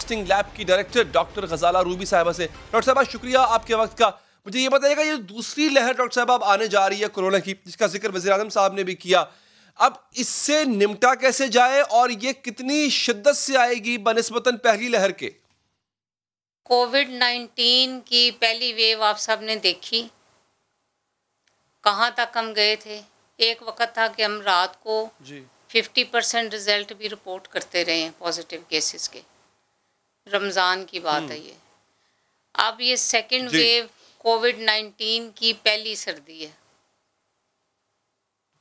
Testing lab की director doctor गजाला Ruby साहिबा से। डॉक्टर साहबा शुक्रिया आपके वक्त का। मुझे ये बताइएगा, ये दूसरी लहर डॉक्टर साहब अब आने जा रही है कोरोना की, जिसका जिक्र वज़ीर आज़म साहब ने भी किया, अब इससे निमटा कैसे जाए और ये कितनी शिद्दत से आएगी बनिस्बतन पहली लहर के? कोविड-19 की पहली वेव आप सब ने देखी, कहाँ तक हम गए थे। एक वक्त था कि हम रात को 50% रिजल्ट भी रिपोर्ट करते रहे हैं पॉजिटिव केसेस के। रमज़ान की बात है ये। अब ये सेकंड वेव कोविड-19 की पहली सर्दी है,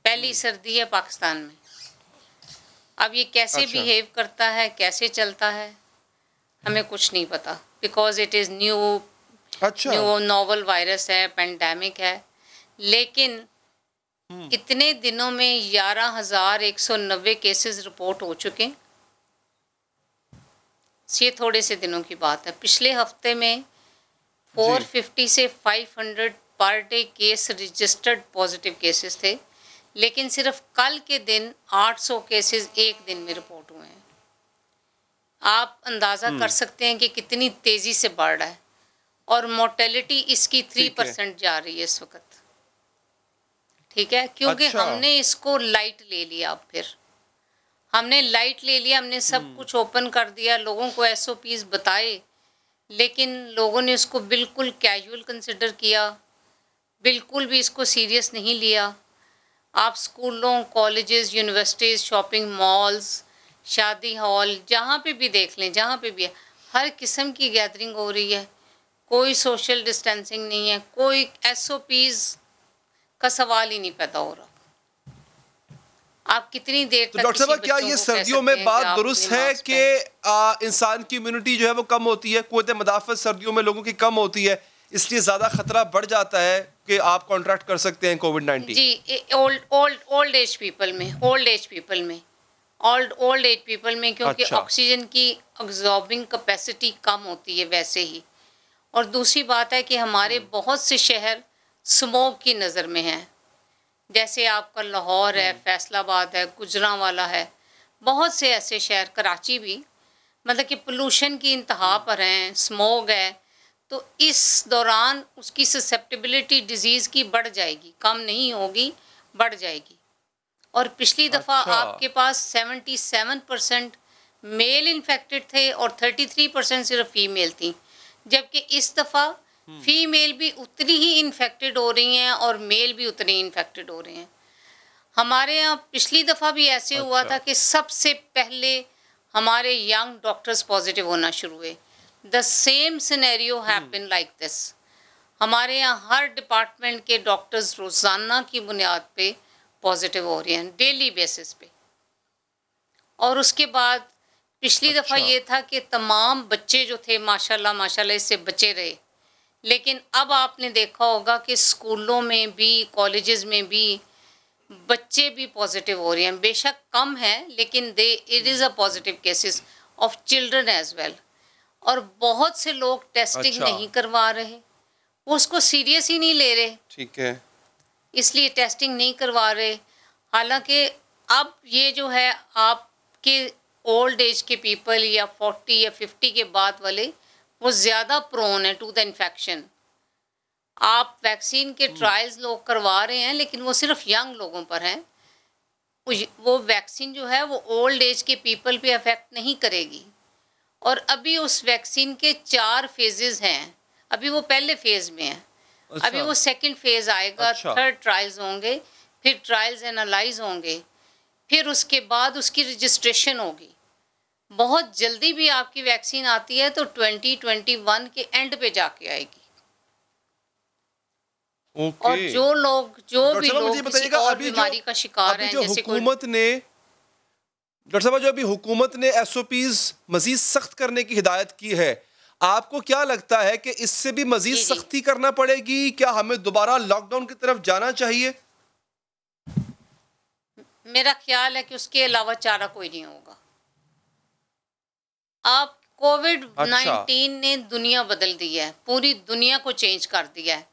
पहली सर्दी है पाकिस्तान में। अब ये कैसे बिहेव करता है, कैसे चलता है, हमें कुछ नहीं पता, because it is new novel virus है, पेंडेमिक है। लेकिन इतने दिनों में 11,190 केसेस रिपोर्ट हो चुके हैं। ये थोड़े से दिनों की बात है। पिछले हफ्ते में 450 से 500 per day case registered positive cases थे, लेकिन सिर्फ कल के दिन 800 केसेस एक दिन में रिपोर्ट हुए हैं। आप अंदाज़ा कर सकते हैं कि कितनी तेज़ी से बढ़ रहा है, और मोर्टेलिटी इसकी 3% जा रही है इस वक्त। ठीक है, क्योंकि हमने इसको लाइट ले लिया। अब फिर हमने लाइट ले लिया, हमने सब कुछ ओपन कर दिया, लोगों को SOPs बताए, लेकिन लोगों ने इसको बिल्कुल कैजुअल कंसिडर किया, बिल्कुल भी इसको सीरियस नहीं लिया। आप स्कूलों, कॉलेजेस, यूनिवर्सिटीज़, शॉपिंग मॉल्स, शादी हॉल, जहाँ पे भी देख लें, जहाँ पे भी है, हर किस्म की गैदरिंग हो रही है। कोई सोशल डिस्टेंसिंग नहीं है, कोई SOPs का सवाल ही नहीं पैदा हो रहा। आप कितनी देर तक डॉक्टर साहब, क्या ये सर्दियों में बात दुरुस्त है कि इंसान की इम्यूनिटी जो है वो कम होती है, कुव्वत मदाफ़त सर्दियों में लोगों की कम होती है, इसलिए ज़्यादा खतरा बढ़ जाता है कि आप कॉन्ट्रैक्ट कर सकते हैं कोविड-19? जी, ओल्ड एज पीपल में क्योंकि ऑक्सीजन की अब्जॉर्बिंग कैपेसिटी कम होती है वैसे ही। और दूसरी बात है कि हमारे बहुत से शहर स्मोक की नज़र में हैं, जैसे आपका लाहौर है, फैसलाबाद है, गुजरांवाला है, बहुत से ऐसे शहर, कराची भी, मतलब कि पोल्यूशन की इंतहा पर हैं, स्मोक है। तो इस दौरान उसकी ससेप्टिबिलिटी डिजीज़ की बढ़ जाएगी, कम नहीं होगी, बढ़ जाएगी। और पिछली दफ़ा आपके पास 77% मेल इन्फेक्टेड थे और 33% सिर्फ फीमेल थी, जबकि इस दफ़ा फीमेल भी उतनी ही इन्फेक्टेड हो रही हैं और मेल भी उतने ही इन्फेक्टेड हो रहे हैं। हमारे यहाँ पिछली दफ़ा भी ऐसे हुआ था कि सबसे पहले हमारे यंग डॉक्टर्स पॉजिटिव होना शुरू हुए। The same scenario happen like this. हमारे यहाँ हर डिपार्टमेंट के डॉक्टर्स रोज़ाना की बुनियाद पे पॉजिटिव हो रहे हैं, डेली बेसिस पे। और उसके बाद पिछली दफ़ा ये था कि तमाम बच्चे जो थे माशाल्लाह इससे बचे रहे। लेकिन अब आपने देखा होगा कि स्कूलों में भी, कॉलेजेस में भी बच्चे भी पॉजिटिव हो रहे हैं। बेशक कम है, लेकिन it is a positive cases of children as well. और बहुत से लोग टेस्टिंग नहीं करवा रहे, वो उसको सीरियस ही नहीं ले रहे। ठीक है, इसलिए टेस्टिंग नहीं करवा रहे। हालांकि अब ये जो है आपके ओल्ड एज के पीपल या 40 या 50 के बाद वाले, वो ज़्यादा प्रोन है टू द इन्फेक्शन। आप वैक्सीन के ट्रायल्स लोग करवा रहे हैं, लेकिन वो सिर्फ यंग लोगों पर हैं। वो वैक्सीन जो है वो ओल्ड एज के पीपल पे अफेक्ट नहीं करेगी। और अभी उस वैक्सीन के 4 फेजेस हैं। अभी वो पहले फेज़ में है, अभी वो सेकंड फेज़ आएगा, थर्ड ट्रायल्स होंगे, फिर ट्रायल्स एनालाइज होंगे, फिर उसके बाद उसकी रजिस्ट्रेशन होगी। बहुत जल्दी भी आपकी वैक्सीन आती है तो 2021 के एंड पे जाके आएगी। और जो भी लोग किसी और बीमारी का शिकार हैं, जैसे हुकूमत ने, डॉक्टर साहब, जो अभी हुकूमत ने SOPs मजीद सख्त करने की हिदायत की है, आपको क्या लगता है कि इससे भी मजीद सख्ती करना पड़ेगी? क्या हमें दोबारा लॉकडाउन की तरफ जाना चाहिए? मेरा ख्याल है कि उसके अलावा चारा कोई नहीं होगा। आप कोविड-19 ने दुनिया बदल दी है, पूरी दुनिया को चेंज कर दिया है।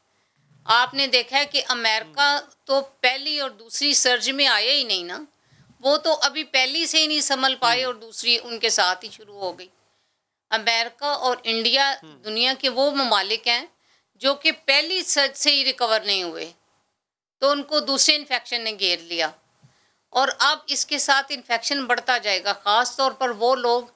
आपने देखा है कि अमेरिका तो पहली और दूसरी सर्ज में आया ही नहीं ना, वो तो अभी पहली से ही नहीं संभल पाए और दूसरी उनके साथ ही शुरू हो गई। अमेरिका और इंडिया दुनिया के वो ममालिक हैं जो कि पहली सर्ज से ही रिकवर नहीं हुए, तो उनको दूसरे इन्फेक्शन ने घेर लिया और अब इसके साथ इन्फेक्शन बढ़ता जाएगा। ख़ास तौर पर वो लोग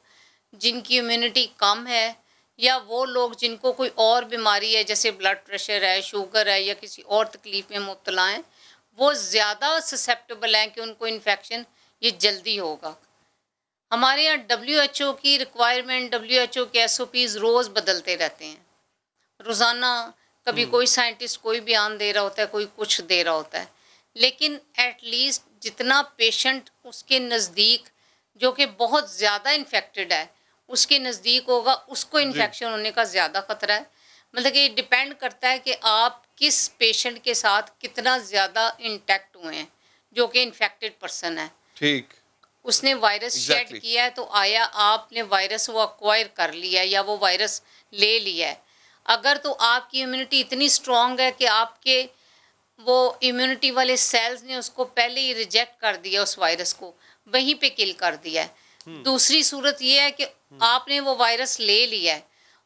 जिनकी इम्यूनिटी कम है या वो लोग जिनको कोई और बीमारी है जैसे ब्लड प्रेशर है, शुगर है या किसी और तकलीफ़ में मुब्तला हैं, वो ज़्यादा ससेप्टेबल हैं कि उनको इन्फेक्शन ये जल्दी होगा। हमारे यहाँ WHO की रिक्वायरमेंट, WHO के SOPs रोज़ बदलते रहते हैं। रोज़ाना कभी कोई साइंटिस्ट कोई बयान दे रहा होता है, कोई कुछ दे रहा होता है, लेकिन एटलीस्ट जितना पेशेंट उसके नज़दीक जो कि बहुत ज़्यादा इन्फेक्टेड है उसके नज़दीक होगा, उसको इन्फेक्शन होने का ज़्यादा ख़तरा है। मतलब कि डिपेंड करता है कि आप किस पेशेंट के साथ कितना ज़्यादा इंटैक्ट हुए हैं जो कि इन्फेक्टेड पर्सन है। ठीक, उसने वायरस शेड किया है, तो आया आपने वायरस वो अक्वायर कर लिया या वो वायरस ले लिया है। अगर तो आपकी इम्यूनिटी इतनी स्ट्रॉन्ग है कि आपके वो इम्यूनिटी वाले सेल्स ने उसको पहले ही रिजेक्ट कर दिया, उस वायरस को वहीं पे किल कर दिया है। दूसरी सूरत ये है कि आपने वो वायरस ले लिया है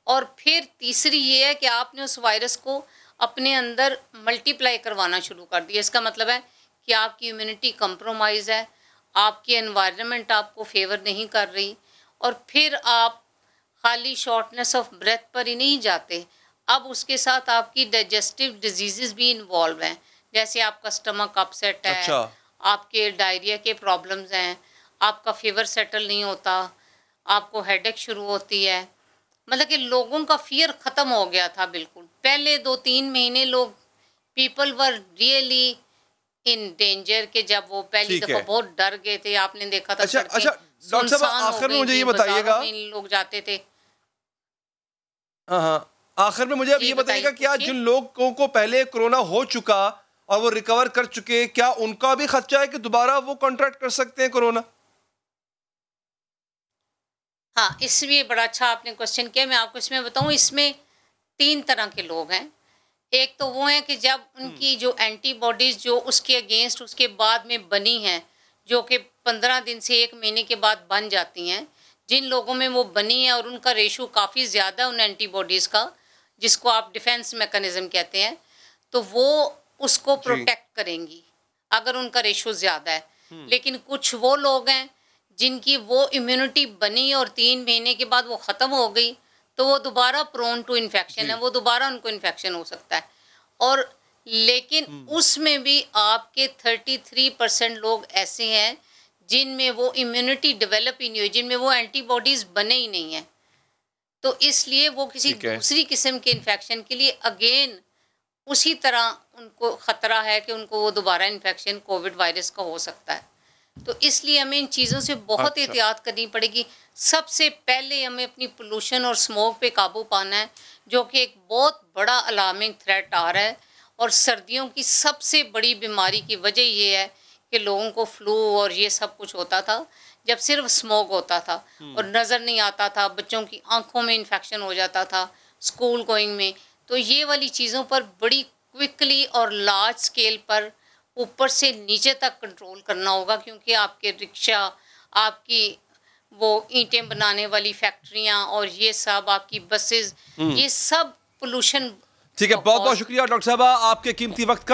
और फिर तीसरी ये है कि आपने उस वायरस को अपने अंदर मल्टीप्लाई करवाना शुरू कर दिया। इसका मतलब है कि आपकी इम्यूनिटी कंप्रोमाइज़ है, आपकी एनवायरनमेंट आपको फेवर नहीं कर रही और फिर आप खाली शॉर्टनेस ऑफ ब्रेथ पर ही नहीं जाते, अब उसके साथ आपकी डाइजेस्टिव डिजीज़ भी इन्वॉल्व हैं, जैसे आपका स्टमक अपसेट है। अच्छा। आपके डायरिया के प्रॉब्लम्स हैं, आपका फीवर सेटल नहीं होता, आपको हेडेक शुरू होती है। मतलब कि लोगों का फियर ख़त्म हो गया था बिल्कुल। पहले 2-3 महीने लोग people were really in danger के जब वो पहली दफ़ा बहुत डर गए थे। आपने देखा था अच्छा डॉक्टर साहब आखिर में मुझे ये बताइएगा, लोग जाते थे। हाँ, आखिर में मुझे अब ये बताइएगा, क्या जिन लोगों को पहले कोरोना हो चुका और वो रिकवर कर चुके, क्या उनका भी खर्चा है कि दोबारा वो कॉन्ट्रैक्ट कर सकते हैं कोरोना? हाँ, इसलिए बड़ा अच्छा आपने क्वेश्चन किया। मैं आपको इसमें बताऊं, इसमें 3 तरह के लोग हैं। एक तो वो हैं कि जब उनकी जो एंटीबॉडीज़ जो उसके अगेंस्ट उसके बाद में बनी हैं, जो कि 15 दिन से 1 महीने के बाद बन जाती हैं, जिन लोगों में वो बनी है और उनका रेशो काफ़ी ज़्यादा उन एंटीबॉडीज़ का, जिसको आप डिफेंस मैकेनिज्म कहते हैं, तो वो उसको प्रोटेक्ट करेंगी अगर उनका रेशो ज़्यादा है। लेकिन कुछ वो लोग हैं जिनकी वो इम्यूनिटी बनी और 3 महीने के बाद वो ख़त्म हो गई, तो वो दोबारा प्रोन टू इन्फेक्शन है, वो दोबारा उनको इन्फेक्शन हो सकता है। और लेकिन उसमें भी आपके 33% लोग ऐसे हैं जिनमें वो इम्यूनिटी डेवलप ही नहीं हुई, जिनमें वो एंटीबॉडीज़ बने ही नहीं हैं। तो इसलिए वो किसी दूसरी किस्म के इन्फेक्शन के लिए अगेन उसी तरह उनको ख़तरा है कि उनको वो दोबारा इन्फेक्शन कोविड वायरस का हो सकता है। तो इसलिए हमें इन चीज़ों से बहुत एहतियात करनी पड़ेगी। सबसे पहले हमें अपनी पोल्यूशन और स्मोक पे काबू पाना है, जो कि एक बहुत बड़ा अलार्मिंग थ्रेट आ रहा है। और सर्दियों की सबसे बड़ी बीमारी की वजह ये है कि लोगों को फ्लू और ये सब कुछ होता था जब सिर्फ स्मोक होता था और नज़र नहीं आता था, बच्चों की आंखों में इन्फेक्शन हो जाता था स्कूल गोइंग में। तो ये वाली चीज़ों पर बड़ी क्विकली और लार्ज स्केल पर ऊपर से नीचे तक कंट्रोल करना होगा, क्योंकि आपके रिक्शा, आपकी वो ईंटें बनाने वाली फैक्ट्रियां और ये सब आपकी बसेस, ये सब पोल्यूशन। ठीक है, बहुत बहुत शुक्रिया डॉक्टर साहबा आपके कीमती वक्त का।